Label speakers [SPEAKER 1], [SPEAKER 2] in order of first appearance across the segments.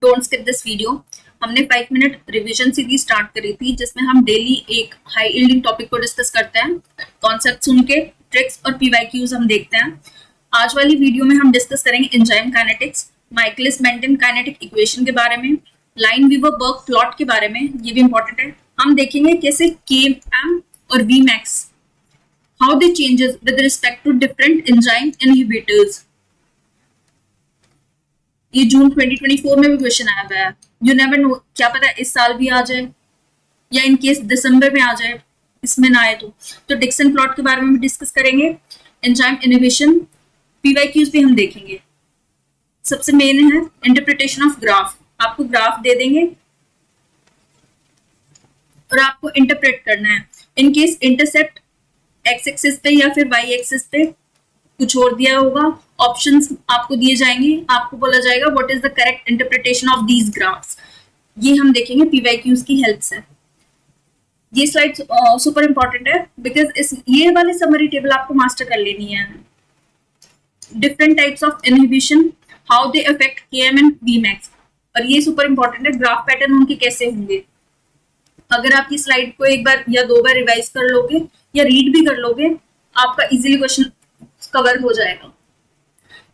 [SPEAKER 1] Don't skip this video. हमने 5 minute revision series start करी थी जिसमें हम डेली एक हाई यील्डिंग टॉपिक को डिस्कस करते हैं। कॉन्सेप्ट सुन के ट्रिक्स और पीवाईक्यूज हम देखते हैं। आज वाली वीडियो में हम डिस्कस करेंगे enzyme kinetics, Michaelis Menten kinetic equation के बारे में, लाइन वीवर बर्ग प्लॉट के बारे में, ये भी इंपॉर्टेंट है। हम देखेंगे कैसे Km और Vmax how they changes with respect to different enzyme inhibitors. ये जून 2024 में भी क्वेश्चन आया हुआ है। यू नेवर नो, क्या पता इस साल भी आ जाए या इन केस दिसंबर में आ जाए, इसमें ना आए तो डिक्सन प्लॉट के बारे में भी डिस्कस करेंगे। एंजाइम इनहिबिशन, पीवाईक्यूज भी हम देखेंगे। सबसे मेन है इंटरप्रिटेशन ऑफ ग्राफ। आपको ग्राफ दे देंगे और आपको इंटरप्रेट करना है। In case intercept x axis पे या फिर वाई एक्सिस पे कुछ और दिया होगा, ऑप्शंस आपको दिए जाएंगे, आपको बोला जाएगा what is the correct interpretation of these graphs. ये हम देखेंगे पीवाईक्यूज की हेल्प से। ये स्लाइड सुपर इंपॉर्टेंट है बिकॉज ये वाले समरी टेबल आपको मास्टर कर लेनी है। Different types of inhibition, how they affect Km and Vmax, और ये सुपर इंपॉर्टेंट है ग्राफ पैटर्न उनके कैसे होंगे। अगर आप ये स्लाइड को एक बार या 2 बार रिवाइज कर लोगे या रीड भी कर लोगे, आपका इजीली क्वेश्चन कवर हो जाएगा।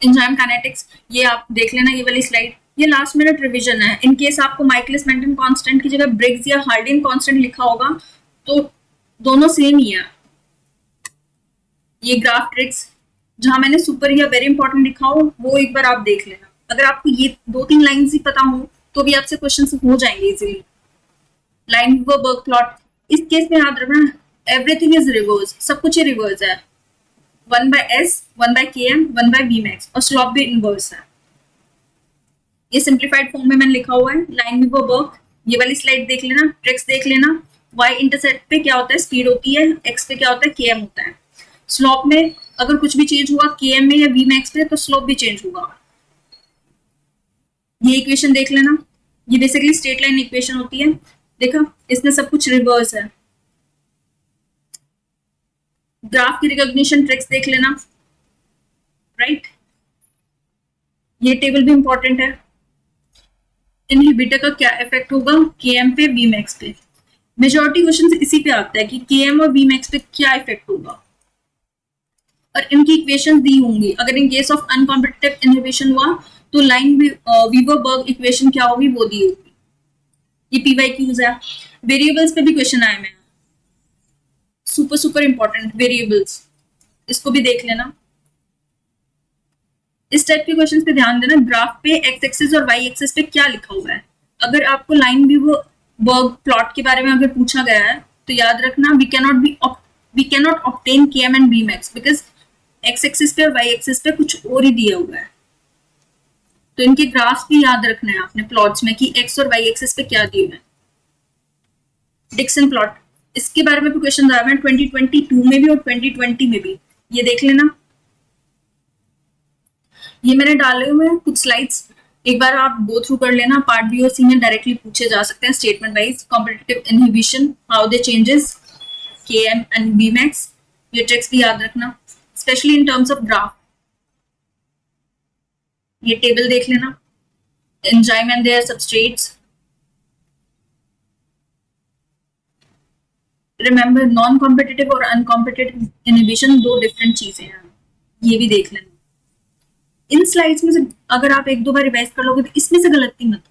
[SPEAKER 1] एंजाइम काइनेटिक्स, ये आप देख लेना, ये वाली स्लाइड। ये लास्ट मिनट रिवीजन है। इन केस आपको माइकलिस मेंटन कांस्टेंट की जगह ब्रिग्स या हार्डिन कांस्टेंट लिखा होगा तो दोनों सेम ही है। ये ग्राफ ट्रिक्स जहां मैंने सुपर या वेरी इंपॉर्टेंट लिखा हो वो एक बार आप देख लेना। अगर आपको ये 2-3 लाइन्स ही पता हो तो भी आपसे क्वेश्चन हो जाएंगे इजीली। लाइन वीवर बर्ग प्लॉट, इस केस में याद रखना एवरीथिंग इज रिवर्स, सब कुछ ही रिवर्स है। 1/s, 1/Km, 1/Vmax, और स्लोप भी इनवर्स है। ये सिंप्लीफाइड फॉर्म में मैंने लिखा हुआ है। लाइन वीवर बर्ग, ये वाली स्लाइड देख लेना, ट्रिक्स देख लेना। y इंटरसेप्ट पे क्या होता है, स्पीड होती है, x पे क्या होता है, Km होता है। स्लोप में अगर कुछ भी चेंज हुआ Km में या Vmax पे तो स्लोप भी चेंज होगा। ये इक्वेशन देख लेना, ये बेसिकली स्ट्रेट लाइन इक्वेशन होती है। देखा, इसमें सब कुछ रिवर्स है। ग्राफ की रिकॉग्निशन ट्रिक्स देख लेना, राइट। ये टेबल भी इंपॉर्टेंट है। इनहिबिटर का क्या इफेक्ट होगा Km पे, Vmax पे। मेजॉरिटी क्वेश्चन इसी पे आता है कि Km और Vmax पे क्या इफेक्ट होगा, और इनकी इक्वेशन दी होंगी। अगर in case of uncompetitive inhibition हुआ तो लाइन वीवर बर्ग इक्वेशन क्या होगी वो दी होगी। ये पीवाईक्यूज है। वेरिएबल्स पे भी क्वेश्चन आए हैं, सुपर इंपॉर्टेंट वेरिएबल्स, इसको भी देख लेना। इस टाइप के क्वेश्चंस पे ध्यान देना। ग्राफ पे एक्स एक्सिस और वाई एक्सिस पे क्या लिखा हुआ है। अगर आपको लाइन वीवर बर्ग प्लॉट के बारे में अगर पूछा गया है तो याद रखना we can not obtain Km and Vmax because x axis पे और वाई एक्सिस पे कुछ और ही दिया हुआ है। तो इनके ग्राफ्स भी याद रखना है आपने प्लॉट्स में कि एक्स और वाई एक्सिस पे क्या दिए हुए हैं। डिक्सन प्लॉट, इसके बारे में भी क्वेश्चन आया है 2022 में भी और 2020 में भी, ये देख लेना। ये मैंने डाले हुए हैं कुछ स्लाइड्स, एक बार आप गो थ्रू कर लेना। पार्ट बी और सी में डायरेक्टली पूछे जा सकते हैं statement wise. Competitive inhibition, how they changes Km and Vmax, ये ट्रिक्स भी याद रखना specially in terms of graph. ये टेबल देख लेना, enzyme and their substrates. Remember non competitive और अनकॉम्पिटिटिव इनहिबिशन 2 डिफरेंट चीजें हैं, ये भी देख लेना। इन स्लाइड्स में से अगर आप 1-2 बार रिवाइज कर लोगे तो इसमें से गलती मत